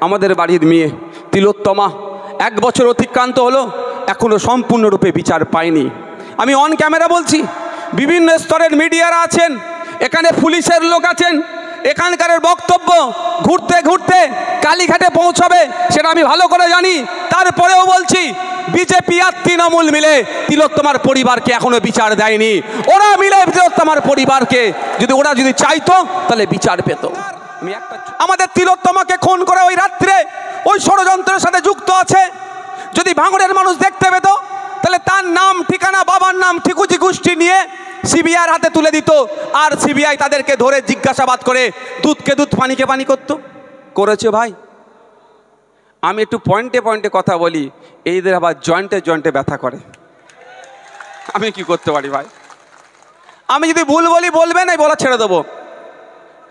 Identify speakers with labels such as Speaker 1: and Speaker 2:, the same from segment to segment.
Speaker 1: আমাদের বাড়ির মেয়ে তিলোত্তমা 1 বছর অতিক্রান্ত হলো, এখনও সম্পূর্ণরূপে বিচার পায়নি। আমি অন ক্যামেরা বলছি, বিভিন্ন স্তরের মিডিয়ারা আছেন, এখানে পুলিশের লোক আছেন, এখানকার বক্তব্য ঘুরতে ঘুরতে কালীঘাটে পৌঁছাবে সেটা আমি ভালো করে জানি। তারপরেও বলছি, বিজেপি আর তৃণমূল মিলে তিলোত্তমার পরিবারকে এখনো বিচার দেয়নি। ওরা মিলে তিলোত্তমার পরিবারকে ওরা যদি চাইতো তাহলে বিচার পেত। আমাদের তিলোত্তমাকে খুন করে ওই রাত্রে ওই ষড়যন্ত্রের সাথে যুক্ত আছে। যদি ভাঙড়ের মানুষ দেখতে পেত তাহলে তার নাম ঠিকানা, বাবার নাম, ঠিকুজি গোষ্ঠী নিয়ে সিবিআইয়ের হাতে তুলে দিত, আর সিবিআই তাদেরকে ধরে জিজ্ঞাসাবাদ করে দুধকে দুধ পানিকে পানি করেছে। ভাই আমি একটু পয়েন্টে পয়েন্টে কথা বলি, এইদের আবার জয়েন্টে জয়েন্টে ব্যথা করে। আমি কি করতে পারি ভাই? আমি যদি ভুল বলি বলবেন, এই বলা ছেড়ে দেবো,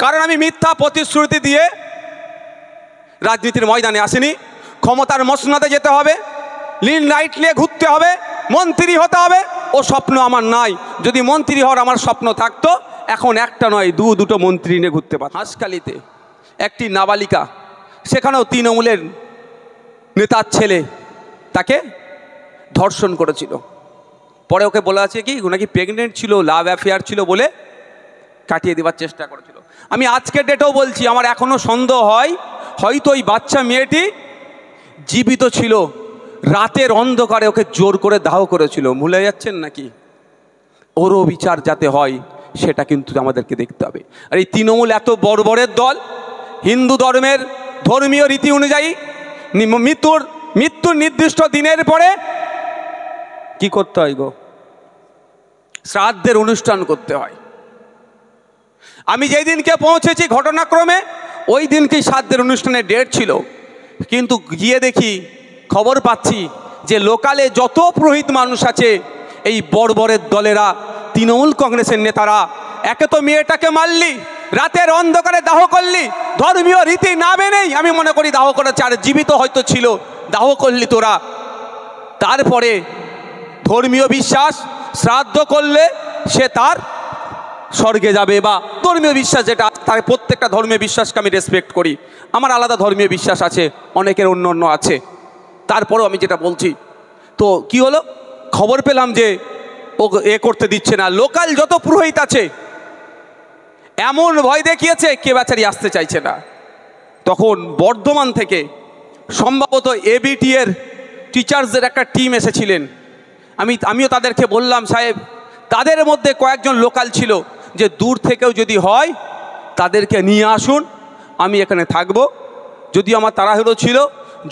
Speaker 1: কারণ আমি মিথ্যা প্রতিশ্রুতি দিয়ে রাজনীতির ময়দানে আসিনি। ক্ষমতার মসনদে যেতে হবে, লিন লাইট নিয়ে ঘুরতে হবে, মন্ত্রী হতে হবে, ও স্বপ্ন আমার নাই। যদি মন্ত্রী হওয়ার আমার স্বপ্ন থাকতো, এখন একটা নয় দুটো মন্ত্রী নিয়ে ঘুরতে পারত। হাঁসখালিতে একটি নাবালিকা, সেখানেও তৃণমূলের নেতার ছেলে তাকে ধর্ষণ করেছিল। পরে ওকে বলা আছে কি নাকি প্রেগনেন্ট ছিল, লাভ অ্যাফেয়ার ছিল বলে কাটিয়ে দেওয়ার চেষ্টা করেছিল। আমি আজকের ডেটেও বলছি, আমার এখনও সন্দেহ হয় হয়তো ওই বাচ্চা মেয়েটি জীবিত ছিল, রাতের অন্ধকারে ওকে জোর করে দাহ করেছিল। ভুলে যাচ্ছেন নাকি? ওরও বিচার যাতে হয় সেটা কিন্তু আমাদেরকে দেখতে হবে। আর এই তৃণমূল এত বর্বরের দল, হিন্দু ধর্মের ধর্মীয় রীতি অনুযায়ী মৃত্যুর নির্দিষ্ট দিনের পরে কি করতে হয় গো? শ্রাদ্ধের অনুষ্ঠান করতে হয়। আমি যেই দিনকে পৌঁছেছি ঘটনাক্রমে ওই দিনকেই শ্রাদ্ধের অনুষ্ঠানের ডেট ছিল, কিন্তু গিয়ে দেখি খবর পাচ্ছি যে লোকালে যত পুরোহিত মানুষ আছে, এই বর্বরের দলেরা, তৃণমূল কংগ্রেসের নেতারা, একে তো মেয়েটাকে মারলি, রাতের অন্ধকারে দাহ করলি, ধর্মীয় রীতি না মেনেই আমি মনে করি দাহ করেছে, আর জীবিত হয়তো ছিল, দাহ করলি তোরা। তারপরে ধর্মীয় বিশ্বাস, শ্রাদ্ধ করলে সে তার স্বর্গে যাবে, বা ধর্মীয় বিশ্বাস যেটা, তার প্রত্যেকটা ধর্মীয় বিশ্বাসকে আমি রেসপেক্ট করি। আমার আলাদা ধর্মীয় বিশ্বাস আছে, অনেকের অন্য অন্য আছে। তারপরেও আমি যেটা বলছি, তো কি হলো, খবর পেলাম যে ও করতে দিচ্ছে না। লোকাল যত পুরোহিত আছে এমন ভয় দেখিয়েছে, কে বেচারি আসতে চাইছে না। তখন বর্ধমান থেকে সম্ভবত এবিটি এর টিচার্সদের একটা টিম এসেছিলেন। আমিও তাদেরকে বললাম, সাহেব তাদের মধ্যে কয়েকজন লোকাল ছিল, যে দূর থেকেও যদি হয় তাদেরকে নিয়ে আসুন, আমি এখানে থাকব। যদি আমার তাড়াহুড়ো ছিল,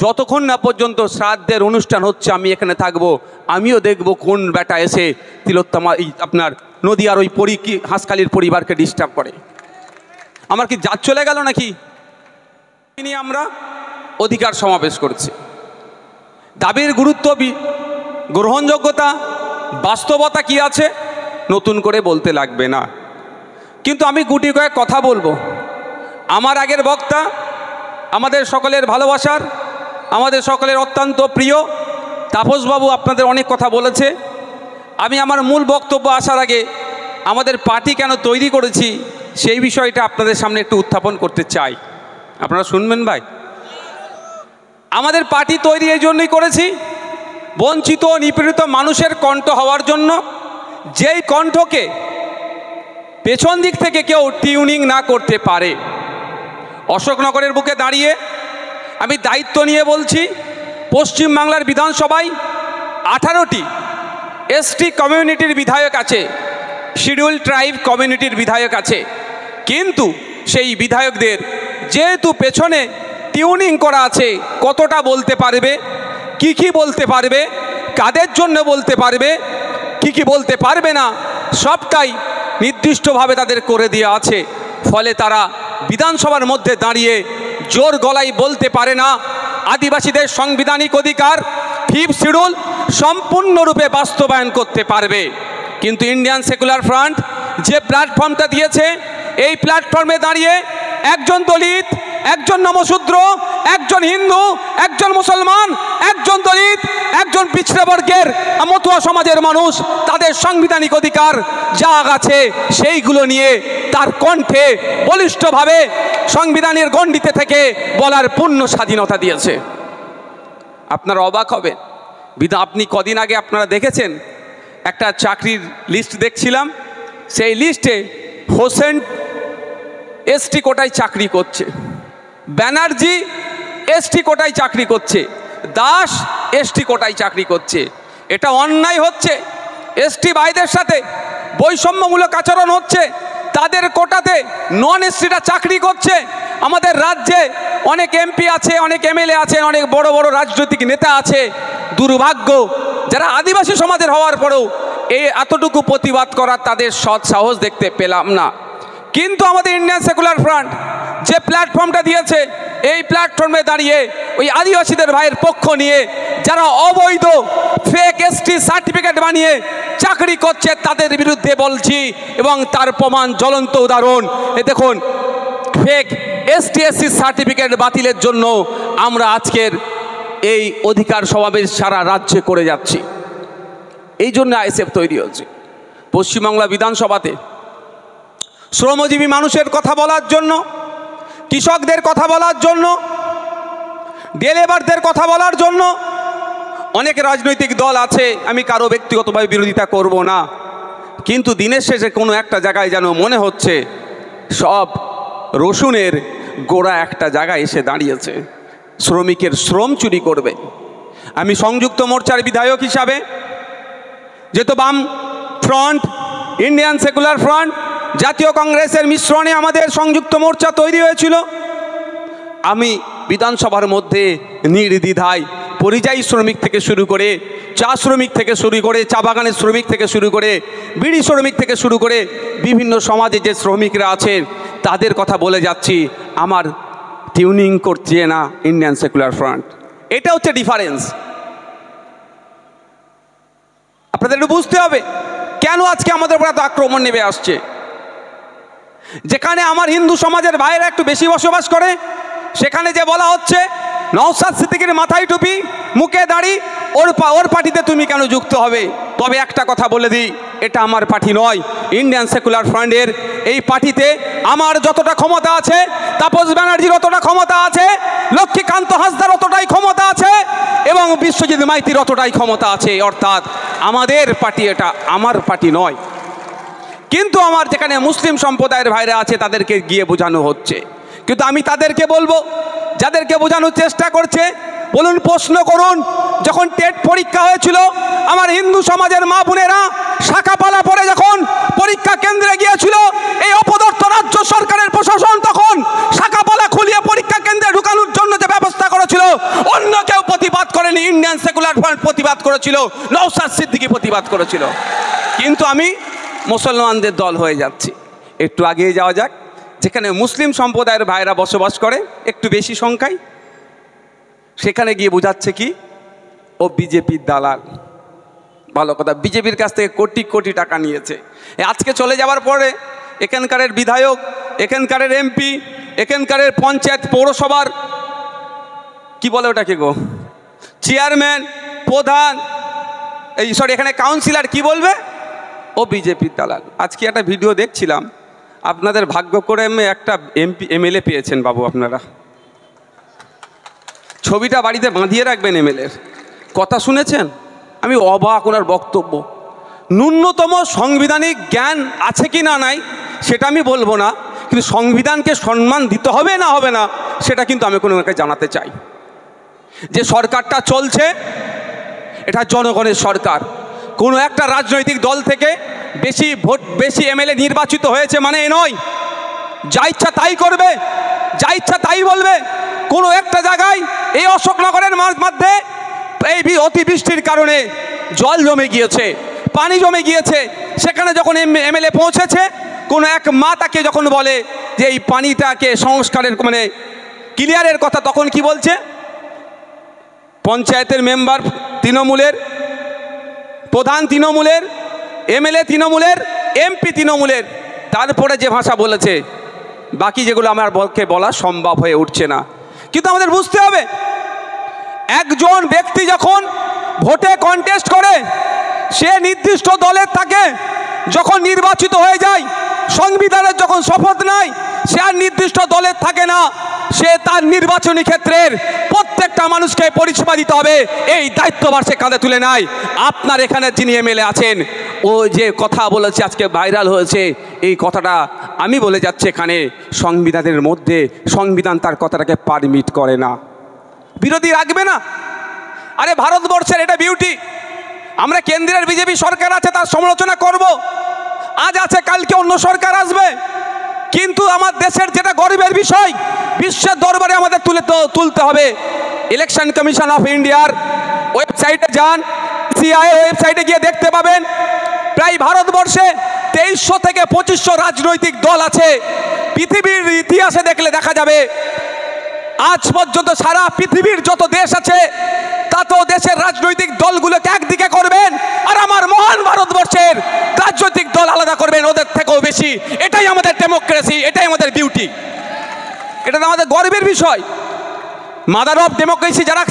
Speaker 1: যতক্ষণ না পর্যন্ত শ্রাদ্ধের অনুষ্ঠান হচ্ছে আমি এখানে থাকব, আমিও দেখব কোন বেটা এসে তিলোত্তমা এই আপনার নদীয়ার ওই হাঁসখালির পরিবারকে ডিস্টার্ব করে। আমার কি জাত চলে গেল নাকি? নিয়ে আমরা অধিকার সমাবেশ করছি। দাবির গুরুত্ব, গ্রহণযোগ্যতা, বাস্তবতা কি আছে নতুন করে বলতে লাগবে না, কিন্তু আমি গুটি কয়েক কথা বলবো। আমার আগের বক্তা, আমাদের সকলের ভালোবাসার, আমাদের সকলের অত্যন্ত প্রিয় তাপসবাবু আপনাদের অনেক কথা বলেছে। আমি আমার মূল বক্তব্য আসার আগে আমাদের পার্টি কেন তৈরি করেছি সেই বিষয়টা আপনাদের সামনে একটু উত্থাপন করতে চাই। আপনারা শুনবেন ভাই? আমাদের পার্টি তৈরি এই জন্যই করেছি, বঞ্চিত নিপীড়িত মানুষের কণ্ঠ হওয়ার জন্য, যেই কণ্ঠকে পেছন দিক থেকে কেউ টিউনিং না করতে পারে। অশোকনগরের বুকে দাঁড়িয়ে আমি দায়িত্ব নিয়ে বলছি, পশ্চিমবাংলার বিধানসভায় 18টি এসটি কমিউনিটির বিধায়ক আছে, শিডিউল ট্রাইব কমিউনিটির বিধায়ক আছে, কিন্তু সেই বিধায়কদের যেহেতু পেছনে টিউনিং করা আছে, কতটা বলতে পারবে, কি বলতে পারবে, কাদের জন্য বলতে পারবে, কি বলতে পারবে না, সবটাই নির্দিষ্টভাবে তাদের করে দেওয়া আছে। ফলে তারা বিধানসভার মধ্যে দাঁড়িয়ে জোর গলায় বলতে পারে না আদিবাসীদের সাংবিধানিক অধিকার 5th শিডিউল সম্পূর্ণরূপে বাস্তবায়ন করতে পারবে। কিন্তু ইন্ডিয়ান সেকুলার ফ্রন্ট যে প্ল্যাটফর্মটা দিয়েছে, এই প্ল্যাটফর্মে দাঁড়িয়ে একজন দলিত, একজন নমশূদ্র, একজন হিন্দু, একজন মুসলমান, একজন দলিত, একজন পিছড়ে বর্গের মতুয়া সমাজের মানুষ তাদের সাংবিধানিক অধিকার যা আছে সেইগুলো নিয়ে তার কণ্ঠে বলিষ্ঠভাবে সংবিধানের গণ্ডিতে থেকে বলার পূর্ণ স্বাধীনতা দিয়েছে। আপনারা অবাক হবেন, আপনি কদিন আগে আপনারা দেখেছেন একটা চাকরির লিস্ট দেখছিলাম, সেই লিস্টে হোসেন এসটি কোটায় চাকরি করছে, ব্যানার্জি এসটি কোটায় চাকরি করছে, দাস এসটি কোটায় চাকরি করছে। এটা অন্যায় হচ্ছে, এসটি ভাইদের সাথে বৈষম্যমূলক আচরণ হচ্ছে, তাদের কোটাতে নন এসটিরা চাকরি করছে। আমাদের রাজ্যে অনেক এমপি আছে, অনেক এমএলএ আছেন, অনেক বড় বড় রাজনৈতিক নেতা আছে, দুর্ভাগ্য যারা আদিবাসী সমাজের হওয়ার পরেও এই এতটুকু প্রতিবাদ করার তাদের সৎ সাহস দেখতে পেলাম না। কিন্তু আমাদের ইন্ডিয়ান সেকুলার ফ্রন্ট যে প্ল্যাটফর্মটা দিয়েছে, এই প্ল্যাটফর্মে দাঁড়িয়ে ওই আদিবাসীদের ভাইয়ের পক্ষ নিয়ে যারা অবৈধ ফেক এসটি সার্টিফিকেট বানিয়ে চাকরি করছে তাদের বিরুদ্ধে বলছি, এবং তার প্রমাণ জ্বলন্ত উদাহরণ এ দেখুন। ফেক এসটি এসসি সার্টিফিকেট বাতিলের জন্য আমরা আজকের এই অধিকার সমাবেশ সারা রাজ্যে করে যাচ্ছি। এই জন্য আইএসএফ তৈরি হচ্ছে। পশ্চিমবাংলা বিধানসভাতে শ্রমজীবী মানুষের কথা বলার জন্য, কৃষকদের কথা বলার জন্য, ডেলিভারদের কথা বলার জন্য অনেক রাজনৈতিক দল আছে, আমি কারো ব্যক্তিগতভাবে বিরোধিতা করব না, কিন্তু দিনের শেষে কোনো একটা জায়গায় যেন মনে হচ্ছে সব রসুনের গোড়া একটা জায়গায় এসে দাঁড়িয়েছে, শ্রমিকের শ্রম চুরি করবে। আমি সংযুক্ত মোর্চার বিধায়ক হিসাবে, যেহেতু বাম ফ্রন্ট, ইন্ডিয়ান সেকুলার ফ্রন্ট, জাতীয় কংগ্রেসের মিশ্রণে আমাদের সংযুক্ত মোর্চা তৈরি হয়েছিল, আমি বিধানসভার মধ্যে নির্দ্বিধায় পরিযায়ী শ্রমিক থেকে শুরু করে, চা শ্রমিক থেকে শুরু করে, চা বাগানের শ্রমিক থেকে শুরু করে, বিড়ি শ্রমিক থেকে শুরু করে বিভিন্ন সমাজে যে শ্রমিকরা আছেন তাদের কথা বলে যাচ্ছি। আমার টিউনিং করছে না ইন্ডিয়ান সেকুলার ফ্রন্ট। এটা হচ্ছে ডিফারেন্স। আপনাদের একটু বুঝতে হবে কেন আজকে আমাদের উপর এত আক্রমণ নেমে আসছে। যেখানে আমার হিন্দু সমাজের ভাইয়েরা একটু বেশি বসবাস করে, সেখানে যে বলা হচ্ছে নওশাদ সিদ্দিকীর মাথায় টুপি, মুখে দাড়ি, ওর পার্টিতে তুমি কেন যুক্ত হবে? তবে একটা কথা বলে দিই, এটা আমার পার্টি নয়, ইন্ডিয়ান সেকুলার ফ্রন্টের এই পার্টিতে আমার যতটা ক্ষমতা আছে, তাপস ব্যানার্জির অতটা ক্ষমতা আছে, লক্ষ্মীকান্ত হাসদার অতটাই ক্ষমতা আছে, এবং বিশ্বজিৎ মাইতির অতটাই ক্ষমতা আছে। অর্থাৎ আমাদের পার্টি, এটা আমার পার্টি নয়। কিন্তু আমার যেখানে মুসলিম সম্প্রদায়ের ভাইরা আছে তাদেরকে গিয়ে বোঝানো হচ্ছে। কিন্তু আমি তাদেরকে বলবো, যাদেরকে বোঝানোর চেষ্টা করছে, বলুন, প্রশ্ন করুন, যখন টেট পরীক্ষা হয়েছিল আমার হিন্দু সমাজের মা বোনেরা শাখাপালা পরে যখন পরীক্ষা কেন্দ্রে গিয়েছিল, এই অপদর্থ রাজ্য সরকারের প্রশাসন তখন শাখাপালা খুলিয়ে পরীক্ষা কেন্দ্রে ঢুকানোর জন্য যে ব্যবস্থা করেছিল, অন্য কেউ প্রতিবাদ করেনি। ইন্ডিয়ান সেকুলার ফ্রন্ট প্রতিবাদ করেছিল, নওশাদ সিদ্দিকী প্রতিবাদ করেছিল। কিন্তু আমি মুসলমানদের দল হয়ে যাচ্ছি। একটু আগিয়ে যাওয়া যাক, যেখানে মুসলিম সম্প্রদায়ের ভাইরা বসবাস করে একটু বেশি সংখ্যায়, সেখানে গিয়ে বোঝাচ্ছে কি ও বিজেপির দালাল। ভালো কথা, বিজেপির কাছ থেকে কোটি কোটি টাকা নিয়েছে। আজকে চলে যাওয়ার পরে এখানকার বিধায়ক, এখানকার এমপি, এখানকার পঞ্চায়েত পৌরসভার কি বলে ওটাকে গো, চেয়ারম্যান, প্রধান, এখানে কাউন্সিলর কি বলবে, ও বিজেপির দালাল। আজকে একটা ভিডিও দেখছিলাম, আপনাদের ভাগ্য করে একটা এমপি এমএলএ পেয়েছেন বাবু, আপনারা ছবিটা বাড়িতে বাঁধিয়ে রাখবেন। এমএলএর কথা শুনেছেন? আমি অবাক ওনার বক্তব্য। ন্যূনতম সাংবিধানিক জ্ঞান আছে কি না নাই সেটা আমি বলবো না, কিন্তু সংবিধানকে সম্মান দিতে হবে না হবে না সেটা কিন্তু আমি ওনাকে জানাতে চাই। যে সরকারটা চলছে এটা জনগণের সরকার। কোনো একটা রাজনৈতিক দল থেকে বেশি ভোট, বেশি এমএলএ নির্বাচিত হয়েছে মানে এ নয় যা ইচ্ছা তাই করবে, যা ইচ্ছা তাই বলবে। কোনো একটা জায়গায় এই অশোকনগরের মধ্যে এই অতিবৃষ্টির কারণে জল জমে গিয়েছে, পানি জমে গিয়েছে, সেখানে যখন এমএলএ পৌঁছেছে, কোনো এক মা তাকে যখন বলে যে এই পানিটাকে সংস্কারের মানে ক্লিয়ারের কথা, তখন কি বলছে? পঞ্চায়েতের মেম্বার তৃণমূলের, প্রধান তৃণমূলের, এমএলএ তৃণমূলের, এমপি তৃণমূলের, তারপরে যে ভাষা বলেছে বাকি যেগুলো আমার পক্ষে বলা সম্ভব হয়ে উঠছে না। কিন্তু আমাদের বুঝতে হবে, একজন ব্যক্তি যখন ভোটে কন্টেস্ট করে, সে নির্দিষ্ট দলের থাকে, যখন নির্বাচিত হয়ে যায়, সংবিধানের যখন শপথ নেয়, সে আর নির্দিষ্ট দলের থাকে না, সে তার নির্বাচনী ক্ষেত্রের প্রত্যেকটা মানুষকে পরিষেবা দিতে হবে, এই দায়িত্বভার সে কাঁধে তুলে নেয়। আপনার এখানে যিনি এমএলএ আছেন, ও যে কথা বলেছে আজকে ভাইরাল হয়েছে, এই কথাটা আমি বলে যাচ্ছি এখানে সংবিধানের মধ্যে সংবিধান তার কথাটাকে পারমিট করে না। বিরোধী রাখবে না। আরে ভারতবর্ষের এটা বিউটি, আমরা কেন্দ্রের বিজেপি সরকার আছে তার সমালোচনা করব, আজ আছে কালকে অন্য সরকার আসবে, কিন্তু আমার দেশের যেটা গর্বের বিষয়, বিশ্বের দরবারে আমাদের তুলতে হবে। ইলেকশন কমিশন অফ ইন্ডিয়ার ওয়েবসাইটে যান, সিআইএ ওয়েবসাইটে গিয়ে দেখতে পাবেন প্রায় ভারতবর্ষে 2300 থেকে 2500 রাজনৈতিক দল আছে। পৃথিবীর ইতিহাসে দেখলে দেখা যাবে আজ পর্যন্ত সারা পৃথিবীর যত দেশ আছে তত দেশের রাজনৈতিক দলগুলোকে একদিকে করবেন, আর আমার মহান ভারতবর্ষের রাজনৈতিক দল আলাদা করবেন ওদের থেকেও বেশি। এটাই আমাদের ডেমোক্রেসি, এটাই আমাদের বিউটি, এটা তো আমাদের গর্বের বিষয়। মাদার অফ ডেমোক্রেসি যারা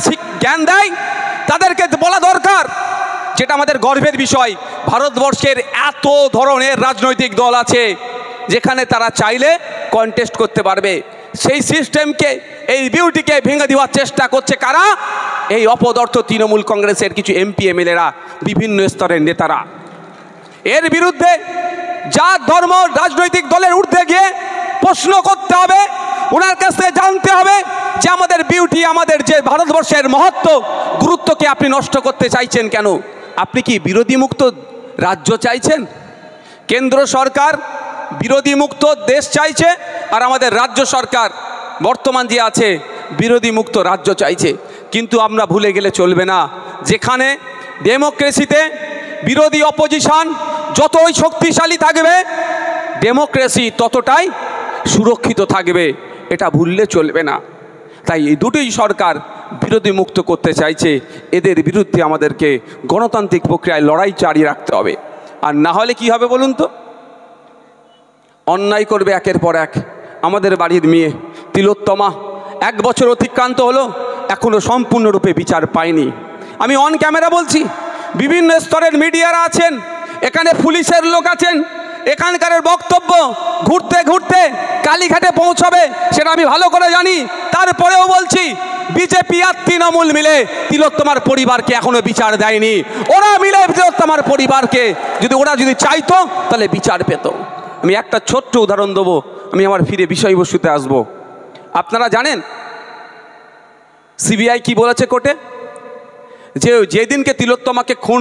Speaker 1: জ্ঞান দেয় তাদেরকে বলা দরকার, যেটা আমাদের গর্বের বিষয়। ভারতবর্ষের এত ধরনের রাজনৈতিক দল আছে যেখানে তারা চাইলে কন্টেস্ট করতে পারবে। সেই সিস্টেমকে, এই বিউটিকে ভেঙে দেওয়ার চেষ্টা করছে কারা? এই অপদার্থ তৃণমূল কংগ্রেসের কিছু এমপি এমএলএরা, বিভিন্ন স্তরের নেতারা। এর বিরুদ্ধে জাত ধর্ম রাজনৈতিক দলের ঊর্ধ্বে গিয়ে প্রশ্ন করতে হবে, ওনার কাছ থেকে জানতে হবে যে আমাদের বিউটি, আমাদের যে ভারতবর্ষের মহত্ব, গুরুত্বকে আপনি নষ্ট করতে চাইছেন কেন? আপনি কি বিরোধী মুক্ত রাজ্য চাইছেন? কেন্দ্র সরকার বিরোধী মুক্ত দেশ চাইছে, আর আমাদের রাজ্য সরকার বর্তমান যে আছে বিরোধী মুক্ত রাজ্য চাইছে। কিন্তু আমরা ভুলে গেলে চলবে না, যেখানে ডেমোক্রেসিতে বিরোধী অপোজিশন যতই শক্তিশালী থাকবে, ডেমোক্রেসি ততটাই সুরক্ষিত থাকবে, এটা ভুললে চলবে না। তাই এই দুটোই সরকার বিরোধী মুক্ত করতে চাইছে, এদের বিরুদ্ধে আমাদেরকে গণতান্ত্রিক প্রক্রিয়ায় লড়াই জারি রাখতে হবে। আর না হলে কি হবে বলুন তো? অন্যায় করবে একের পর এক। আমাদের বাড়ির মেয়ে তিলোত্তমা 1 বছর অতিক্রান্ত হলো, এখনও সম্পূর্ণরূপে বিচার পায়নি। আমি অন ক্যামেরা বলছি, বিভিন্ন স্তরের মিডিয়ারা আছেন, এখানে পুলিশের লোক আছেন, এখানকার বক্তব্য ঘুরতে ঘুরতে কালীঘাটে পৌঁছাবে সেটা আমি ভালো করে জানি। তারপরেও বলছি, বিজেপি আর তৃণমূল মিলে তিলোত্তমার পরিবারকে এখনো বিচার দেয়নি। ওরা মিলে তিলোত্তমার পরিবারকে ওরা যদি চাইতো তাহলে বিচার পেত। আমি একটা ছোট্ট উদাহরণ দেবো, আমি আমার ফিরে বিষয়বস্তুতে আসব। আপনারা জানেন সিবিআই কি বলেছে কোর্টে? যে যেদিনকে তিলোত্তমাকে খুন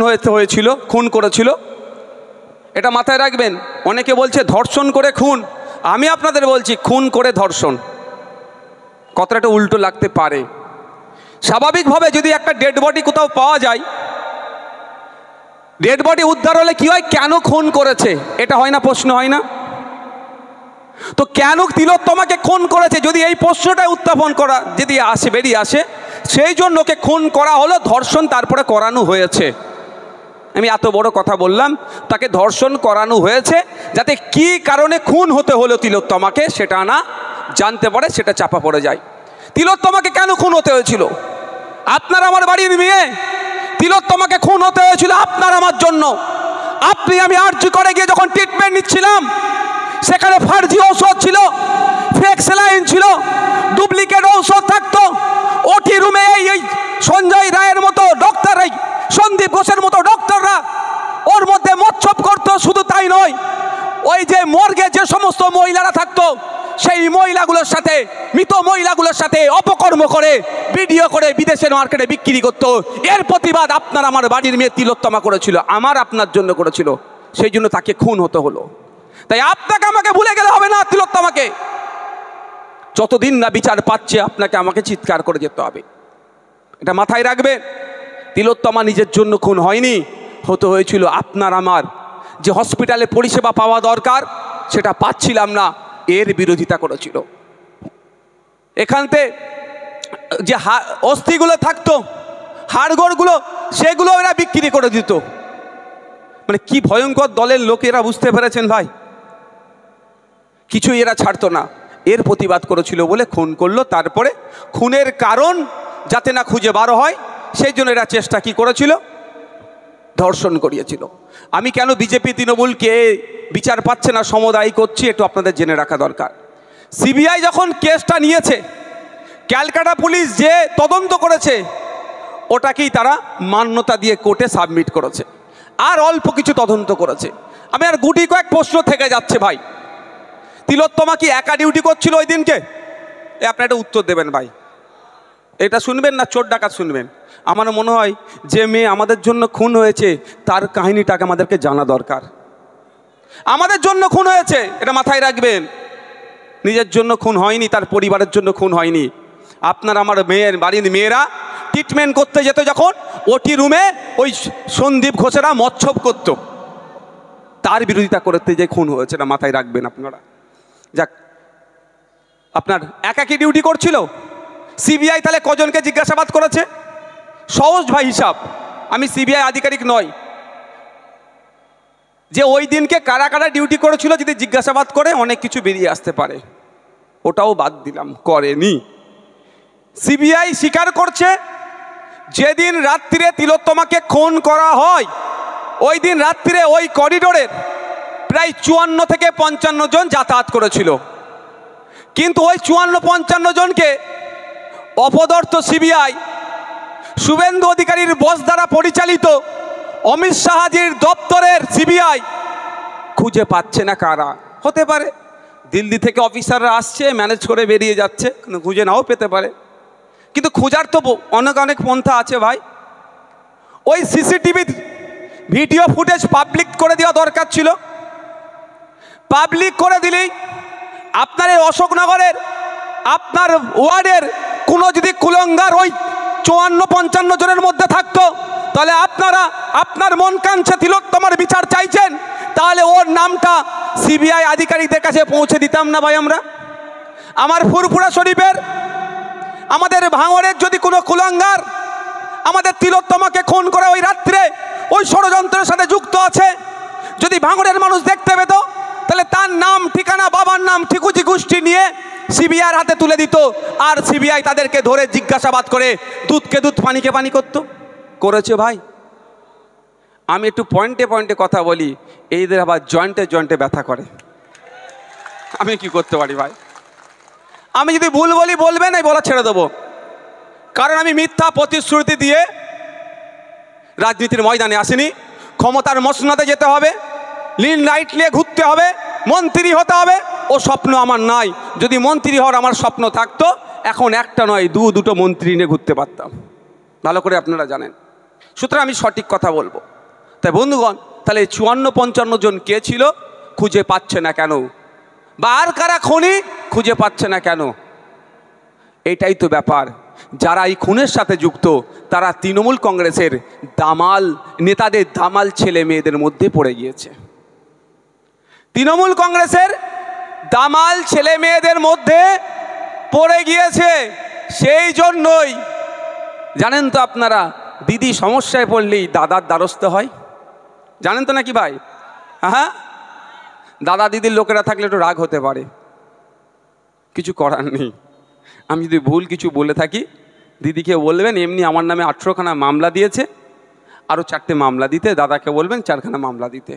Speaker 1: করেছিল, এটা মাথায় রাখবেন। অনেকে বলছে ধর্ষণ করে খুন, আমি আপনাদের বলছি খুন করে ধর্ষণ, কথাটা উল্টো লাগতে পারে। স্বাভাবিকভাবে যদি একটা ডেড বডি কোথাও পাওয়া যায়, ডেড বডি উদ্ধার হলে কি হয়? কেন খুন করেছে এটা হয় না? প্রশ্ন হয় না? তো কেন তিলোত্তমাকে খুন করেছে, যদি এই প্রশ্নটা উত্থাপন করা যদি বেরিয়ে আসে, সেই জন্য ওকে খুন করা হলো, ধর্ষণ তারপরে করানো হয়েছে। আমি এত বড় কথা বললাম, তাকে ধর্ষণ করানো হয়েছে যাতে কি কারণে খুন হতে হলো তিলোত্তমাকে সেটা না জানতে পারে, সেটা চাপা পড়ে যায়। তিলোত্তমাকে কেন খুন হতে হয়েছিল? আপনার আমার বাড়ির মেয়ে, তিলোত্তমাকে খুন হতে হয়েছিল আপনার আমার জন্য। আপনি আমি আরজি করে গিয়ে যখন ট্রিটমেন্ট নিচ্ছিলাম, সেখানে ফার্জি ঔষধ ছিল, ফেক স্যালাইন ছিল, ডুপ্লিকেট ঔষধ থাকতো। ওটি রুমে এই সঞ্জয় রায়ের মতো ডক্টর, এই সন্দীপ ঘোষের মতো ডক্টররা ওর মধ্যে মচ্ছব করতো। শুধু তাই নয়, ওই যে মর্গে যে সমস্ত মহিলারা থাকতো, সেই মহিলাগুলোর সাথে, মৃত মহিলাগুলোর সাথে অপকর্ম করে ভিডিও করে বিদেশের মার্কেটে বিক্রি করতো। এর প্রতিবাদ আপনার আমার বাড়ির মেয়ে তিলোত্তমা করেছিল, আমার আপনার জন্য করেছিল, সেই জন্য তাকে খুন হতে হলো। তাই আপনাকে আমাকে ভুলে গেলে হবে না। তিলোত্তমাকে যতদিন না বিচার পাচ্ছে, আপনাকে আমাকে চিৎকার করে যেতে হবে, এটা মাথায় রাখবে। তিলোত্তমা নিজের জন্য খুন হয়নি, হতে হয়েছিল আপনার আমার। যে হসপিটালে পরিষেবা পাওয়া দরকার সেটা পাচ্ছিলাম না, এর বিরোধিতা করেছিল। এখানতে যে অস্থিগুলো থাকতো, হাড়গোড়গুলো, সেগুলো এরা বিক্রি করে দিত। মানে কি ভয়ঙ্কর দলের লোকেরা, বুঝতে পেরেছেন ভাই? কিছুই এরা ছাড়তো না। এর প্রতিবাদ করেছিল বলে খুন করলো। তারপরে খুনের কারণ যাতে না খুঁজে বার হয় সেই জন্য এরা চেষ্টা কি করেছিল, ধর্ষণ করিয়েছিল। আমি কেন বিজেপি তৃণমূলকে বিচার পাচ্ছে না সমদায়ী করছি একটু আপনাদের জেনে রাখা দরকার। সিবিআই যখন কেসটা নিয়েছে, ক্যালকাটা পুলিশ যে তদন্ত করেছে ওটাকেই তারা মান্যতা দিয়ে কোর্টে সাবমিট করেছে, আর অল্প কিছু তদন্ত করেছে। আমি আর গুটি কয়েক প্রশ্ন থেকে যাচ্ছে ভাই, তিলোত্তমা কি একা ডিউটি করছিল ওই দিনকে? আপনি একটা উত্তর দেবেন ভাই, এটা শুনবেন না চোর ডাকাত শুনবেন? আমার মনে হয় যে মেয়ে আমাদের জন্য খুন হয়েছে তার কাহিনীটাকে আমাদেরকে জানা দরকার। আমাদের জন্য খুন হয়েছে এটা মাথায় রাখবেন, নিজের জন্য খুন হয়নি, তার পরিবারের জন্য খুন হয়নি। আপনার আমার মেয়ের বাড়ির মেয়েরা ট্রিটমেন্ট করতে যেত যখন ওটি রুমে ওই সন্দীপ ঘোষেরা মচ্ছব করতো, তার বিরোধিতা করতে যে খুন হয়েছে না, মাথায় রাখবেন আপনারা। যাক, আপনার একাকী ডিউটি করছিল সিবিআই, তাহলে কজনকে জিজ্ঞাসাবাদ করেছে? সহজ ভাই হিসাব, আমি সিবিআই আধিকারিক নয়, যে ওই দিনকে কারা কারা ডিউটি করেছিল যদি জিজ্ঞাসাবাদ করে অনেক কিছু বেরিয়ে আসতে পারে, ওটাও বাদ দিলাম, করেনি। সিবিআই স্বীকার করছে যেদিন রাত্রিরে তিলোত্তমাকে খুন করা হয় ওই দিন রাত্রিরে ওই করিডোরের প্রায় 54 থেকে 55 জন যাতায়াত করেছিল, কিন্তু ওই 54-55 জনকে অপদার্থ সিবিআই শুভেন্দু অধিকারীর বস দ্বারা পরিচালিত অমিত শাহজির দপ্তরের সিবিআই খুঁজে পাচ্ছে না। কারা হতে পারে? দিল্লি থেকে অফিসাররা আসছে, ম্যানেজ করে বেরিয়ে যাচ্ছে, কিন্তু খুঁজে নাও পেতে পারে। কিন্তু খোঁজার তো অনেক অনেক পন্থা আছে ভাই। ওই সিসিটিভি ভিডিও ফুটেজ পাবলিক করে দেওয়া দরকার ছিল। পাবলিক করে দিলেই আপনার এই অশোকনগরের আপনার ওয়ার্ডের কোনো যদি কুলঙ্গার ওই 54-55 জনের মধ্যে থাকতো, তাহলে আপনারা আপনার মন কাঞ্ছে তিলোত্তমার বিচার চাইছেন, তাহলে ওর নামটা সিবিআই আধিকারিকদের কাছে পৌঁছে দিতাম না ভাই আমরা? আমার ফুরফুরা শরীফের আমাদের ভাঙড়ের যদি কোনো কুলঙ্গার আমাদের তিলোত্তমাকে খুন করে ওই রাত্রে ওই ষড়যন্ত্রের সাথে যুক্ত আছে, যদি ভাঙড়ের মানুষ দেখতে পেত, তাহলে তার নাম ঠিকানা বাবার নাম ঠিকুজি গোষ্ঠী নিয়ে সিবিআইয়ের হাতে তুলে দিত, আর সিবিআই তাদেরকে ধরে জিজ্ঞাসাবাদ করে দুধকে দুধ পানিকে পানি করতো। করেছে ভাই? আমি একটু পয়েন্টে পয়েন্টে কথা বলি, এইদের আবার জয়েন্টে জয়েন্টে ব্যথা করে, আমি কি করতে পারি ভাই? আমি যদি ভুল বলি বলবেন, এই বলা ছেড়ে দেবো, কারণ আমি মিথ্যা প্রতিশ্রুতি দিয়ে রাজনীতির ময়দানে আসিনি। ক্ষমতার মসনদে যেতে হবে, লিন লাইট নিয়ে ঘুরতে হবে, মন্ত্রী হতে হবে, ও স্বপ্ন আমার নাই। যদি মন্ত্রী হওয়ার আমার স্বপ্ন থাকতো এখন একটা নয় দুটো মন্ত্রী নিয়ে ঘুরতে পারতাম, ভালো করে আপনারা জানেন। সুতরাং আমি সঠিক কথা বলবো। তাই বন্ধুগণ, তাহলে 54-55 জন কে ছিল, খুঁজে পাচ্ছে না কেন? বা আর কারা খুনি, খুঁজে পাচ্ছে না কেন? এটাই তো ব্যাপার। যারা এই খুনের সাথে যুক্ত তারা তৃণমূল কংগ্রেসের দামাল নেতাদের দামাল ছেলে মেয়েদের মধ্যে পড়ে গিয়েছে। তৃণমূল কংগ্রেসের দামাল ছেলে মেয়েদের মধ্যে পড়ে গিয়েছে। সেই জন্যই জানেন তো আপনারা, দিদি সমস্যায় পড়লেই দাদার দ্বারস্থ হয়, জানেন তো নাকি ভাই? হ্যাঁ, দাদা দিদির লোকেরা থাকলে একটু রাগ হতে পারে, কিছু করার নেই। আমি যদি ভুল কিছু বলে থাকি দিদিকে বলবেন এমনি আমার নামে 18খানা মামলা দিয়েছে, আরও 4টে মামলা দিতে, দাদাকে বলবেন 4খানা মামলা দিতে।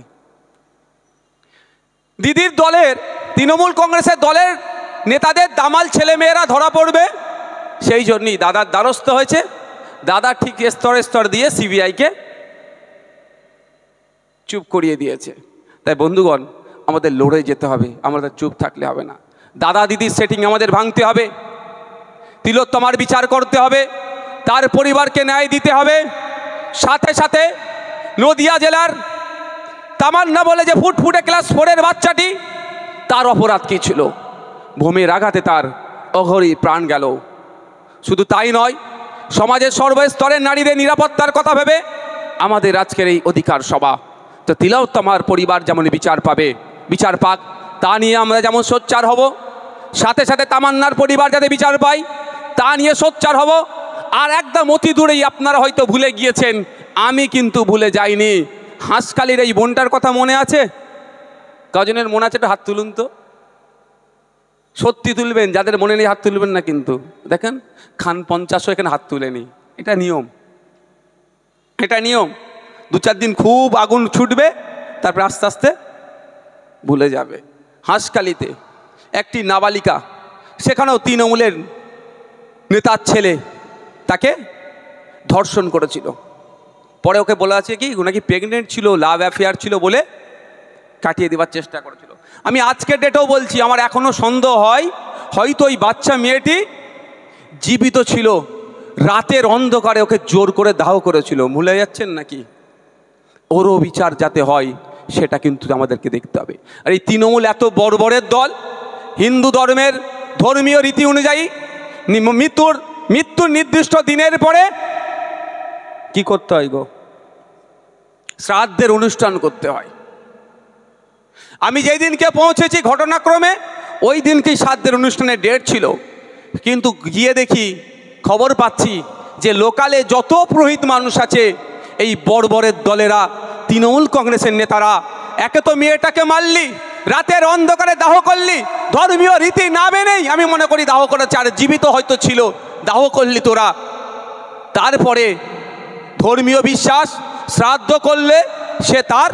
Speaker 1: দিদির দলের তৃণমূল কংগ্রেসের দলের নেতাদের দামাল ছেলেমেয়েরা ধরা পড়বে, সেই জন্যই দাদার দ্বারস্থ হয়েছে। দাদা ঠিক স্তরে স্তর দিয়ে সিবিআইকে চুপ করিয়ে দিয়েছে। তাই বন্ধুগণ, আমাদের লড়ে যেতে হবে, আমাদের চুপ থাকলে হবে না। দাদা দিদির সেটিং আমাদের ভাঙতে হবে, তিলোত্তমার বিচার করতে হবে, তার পরিবারকে ন্যায় দিতে হবে। সাথে সাথে নদিয়া জেলার তামান্না বলে যে ফুটফুটে ক্লাস 4-এর বাচ্চাটি, তার অপরাধ কী ছিল? ভূমির আঘাতে তার অঘরি প্রাণ গেল। শুধু তাই নয়, সমাজের সর্বস্তরের নারীদের নিরাপত্তার কথা ভেবে আমাদের আজকের এই অধিকার সভা। তো তিলোত্তমার পরিবার যেমন বিচার পাবে, বিচার পাক, তা নিয়ে আমরা যেমন সোচ্চার হব, সাথে সাথে তামান্নার পরিবার যাতে বিচার পায় তা নিয়ে সোচ্চার হব। আর একদম অতি দূরেই আপনারা হয়তো ভুলে গিয়েছেন, আমি কিন্তু ভুলে যাইনি। হাঁসখালির এই বোনটার কথা মনে আছে? কজনের মনে আছে? একটু হাত তুলুন তো। সত্যি তুলবেন, যাদের মনে নেই হাত তুলবেন না। কিন্তু দেখেন খান 50ও এখানে হাত তুলেনি। এটা নিয়ম, এটা নিয়ম। 2-4 দিন খুব আগুন ছুটবে, তারপরে আস্তে আস্তে ভুলে যাবে। হাঁসখালিতে একটি নাবালিকা, সেখানেও তৃণমূলের নেতার ছেলে তাকে ধর্ষণ করেছিল। পরে ওকে বলা আছে কি নাকি প্রেগনেন্ট ছিল, লাভ অ্যাফেয়ার ছিল বলে কাটিয়ে দেওয়ার চেষ্টা করেছিল। আমি আজকের ডেটেও বলছি, আমার এখনও সন্দেহ হয় হয়তো ওই বাচ্চা মেয়েটি জীবিত ছিল, রাতের অন্ধকারে ওকে জোর করে দাহ করেছিল। ভুলে যাচ্ছেন নাকি? ওরও বিচার যাতে হয় সেটা কিন্তু আমাদেরকে দেখতে হবে। আর এই তৃণমূল এত বর্বরের দল, হিন্দু ধর্মের ধর্মীয় রীতি অনুযায়ী মৃত্যুর নির্দিষ্ট দিনের পরে কি করতে হয় গো? শ্রাদ্ধের অনুষ্ঠান করতে হয়। আমি যেই দিনকে পৌঁছেছি ঘটনাক্রমে ওই দিনকেই শ্রাদ্ধের অনুষ্ঠানের ডেট ছিল, কিন্তু গিয়ে দেখি খবর পাচ্ছি যে লোকালে যত পুরোহিত মানুষ আছে এই বর্বরের দলেরা, তৃণমূল কংগ্রেসের নেতারা, একে তো মেয়েটাকে মারলি, রাতের অন্ধকারে দাহ করলি, ধর্মীয় রীতি না মেনেই আমি মনে করি দাহ করেছে, আর জীবিত হয়তো ছিল, দাহ করলি তোরা। তারপরে ধর্মীয় বিশ্বাস, শ্রাদ্ধ করলে সে তার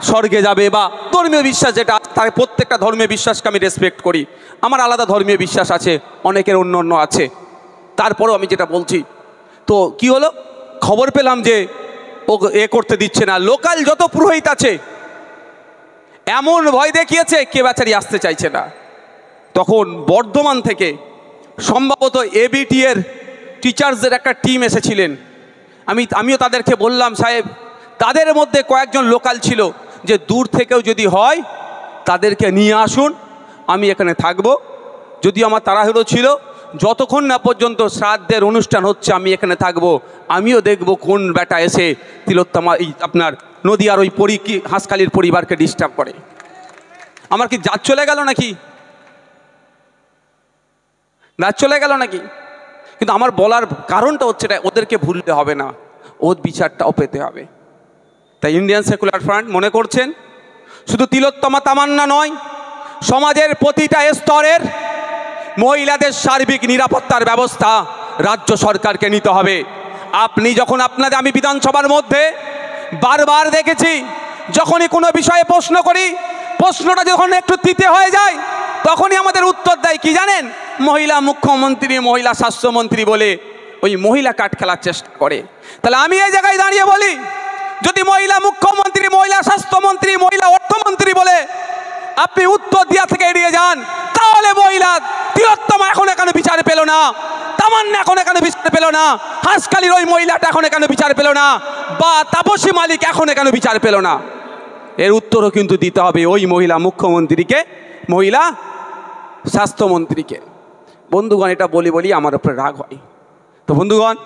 Speaker 1: স্বর্গে যাবে, বা ধর্মীয় বিশ্বাস যেটা, তার প্রত্যেকটা ধর্মীয় বিশ্বাসকে আমি রেসপেক্ট করি। আমার আলাদা ধর্মীয় বিশ্বাস আছে, অনেকের অন্য অন্য আছে। তারপরেও আমি যেটা বলছি, তো কি হলো, খবর পেলাম যে ও করতে দিচ্ছে না। লোকাল যত পুরোহিত আছে এমন ভয় দেখিয়েছে, কে বেচারি আসতে চাইছে না। তখন বর্ধমান থেকে সম্ভবত এবিটি এর টিচার্সদের একটা টিম এসেছিলেন। আমিও তাদেরকে বললাম, সাহেব তাদের মধ্যে কয়েকজন লোকাল ছিল যে দূর থেকেও যদি হয় তাদেরকে নিয়ে আসুন, আমি এখানে থাকবো। যদি আমার তাড়াহুড়ো ছিল, যতক্ষণ না পর্যন্ত শ্রাদ্ধের অনুষ্ঠান হচ্ছে আমি এখানে থাকবো, আমিও দেখব কোন বেটা এসে তিলোত্তমা এই আপনার নদীয়ার ওই হাঁসখালির পরিবারকে ডিস্টার্ব করে। আমার কি জাত চলে গেল নাকি? জাত চলে গেল নাকি? কিন্তু আমার বলার কারণটা হচ্ছে এটা, ওদেরকে ভুলতে হবে না, ওর বিচারটাও পেতে হবে। তাই ইন্ডিয়ান সেকুলার ফ্রন্ট মনে করছেন শুধু তিলোত্তমা তামান্না নয়, সমাজের প্রতিটা স্তরের মহিলাদের সার্বিক নিরাপত্তার ব্যবস্থা রাজ্য সরকারকে নিতে হবে। আপনি যখন আমি বিধানসভার মধ্যে বারবার দেখেছি, যখনই কোনো বিষয়ে প্রশ্ন করি, প্রশ্নটা যখন একটু তিতে হয়ে যায়, তখনই আমাদের উত্তর দেয় কি জানেন? মহিলা মুখ্যমন্ত্রী, মহিলা স্বাস্থ্যমন্ত্রী বলে ওই মহিলা কার্ড খেলার চেষ্টা করে। তাহলে আমি এই জায়গায় দাঁড়িয়ে বলি, যদি মহিলা মুখ্যমন্ত্রী, মহিলা স্বাস্থ্যমন্ত্রী, মহিলা অর্থমন্ত্রী বলে আপনি উত্তর দেওয়া থেকে এড়িয়ে যান, তাহলে মহিলা তিলোত্তমা এখন এখানে বিচার পেল না, তামান্না এখন এখানে বিচার পেল না, হাঁসখালির ওই মহিলাটা এখন এখানে বিচার পেল না, বা তাপসী মালিক এখন এখানে বিচার পেল না। এর উত্তরও কিন্তু দিতে হবে ওই মহিলা মুখ্যমন্ত্রীকে, মহিলা স্বাস্থ্যমন্ত্রীকে। বন্ধুগণ, এটা বলি আমার উপরে রাগ হয়। তো বন্ধুগণ,